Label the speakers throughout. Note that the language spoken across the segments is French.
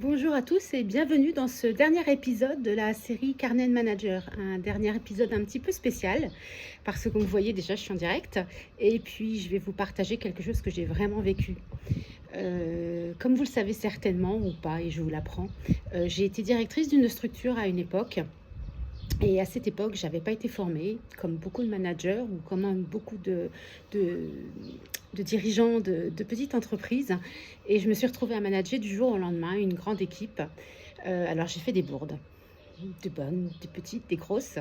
Speaker 1: Bonjour à tous et bienvenue dans ce dernier épisode de la série Carnet de Manager. Un dernier épisode un petit peu spécial parce que comme vous voyez déjà je suis en direct et puis je vais vous partager quelque chose que j'ai vraiment vécu. Comme vous le savez certainement ou pas et je vous l'apprends, j'ai été directrice d'une structure à une époque et à cette époque j'avais pas été formée comme beaucoup de managers ou comme beaucoup de, de dirigeants de petites entreprises et je me suis retrouvée à manager du jour au lendemain une grande équipe. Alors j'ai fait des bourdes, de bonnes, de petites, des grosses.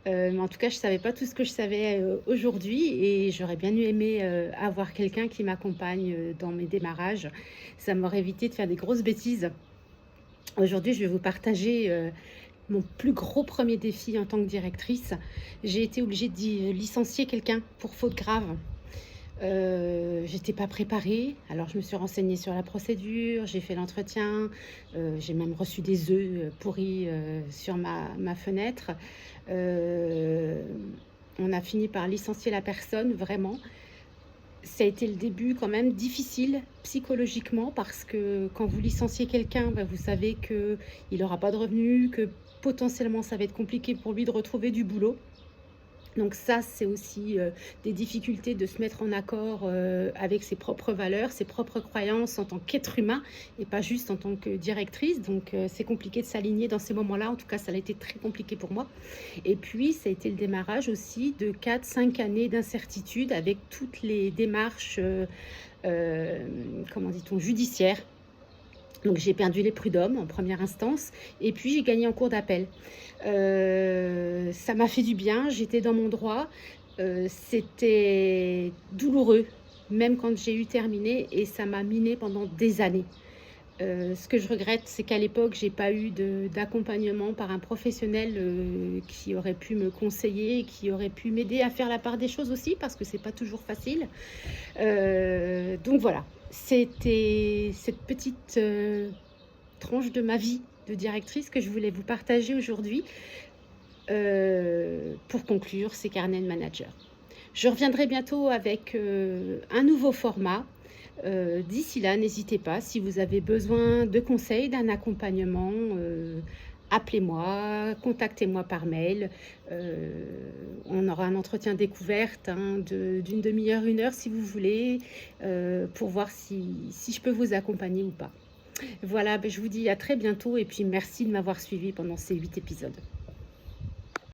Speaker 1: Mais en tout cas, je ne savais pas tout ce que je savais aujourd'hui et j'aurais bien aimé avoir quelqu'un qui m'accompagne dans mes démarrages. Ça m'aurait évité de faire des grosses bêtises. Aujourd'hui, je vais vous partager mon plus gros premier défi en tant que directrice. J'ai été obligée de licencier quelqu'un pour faute grave. J'étais pas préparée, alors je me suis renseignée sur la procédure, j'ai fait l'entretien, j'ai même reçu des œufs, pourris, sur ma fenêtre. Heu, on a fini par licencier la personne, vraiment. Ça a été le début quand même difficile psychologiquement parce que quand vous licenciez quelqu'un, bah, vous savez qu'il aura pas de revenus, que potentiellement ça va être compliqué pour lui de retrouver du boulot. Donc ça, c'est aussi, des difficultés de se mettre en accord, avec ses propres valeurs, ses propres croyances en tant qu'être humain et pas juste en tant que directrice. Donc c'est compliqué de s'aligner dans ces moments-là. En tout cas, ça a été très compliqué pour moi et puis ça a été le démarrage aussi de 4, 5 années d'incertitude avec toutes les démarches, comment dit-on? Judiciaires. Donc j'ai perdu les prud'hommes en première instance et puis j'ai gagné en cour d'appel. Ça m'a fait du bien, j'étais dans mon droit, c'était douloureux, même quand j'ai eu terminé et ça m'a minée pendant des années. Ce que je regrette, c'est qu'à l'époque, j'ai pas eu d'accompagnement par un professionnel, qui aurait pu me conseiller et qui aurait pu m'aider à faire la part des choses aussi parce que c'est pas toujours facile. Donc voilà, c'était cette petite, tranche de ma vie de directrice que je voulais vous partager aujourd'hui, pour conclure ces carnets de manager. Je reviendrai bientôt avec, un nouveau format. D'ici là, n'hésitez pas, si vous avez besoin de conseils, d'un accompagnement, appelez-moi, contactez-moi par mail. On aura un entretien découverte, hein, d'une demi-heure, 1 heure si vous voulez, pour voir si je peux vous accompagner ou pas. Voilà, beh, je vous dis à très bientôt et puis merci de m'avoir suivi pendant ces 8 épisodes.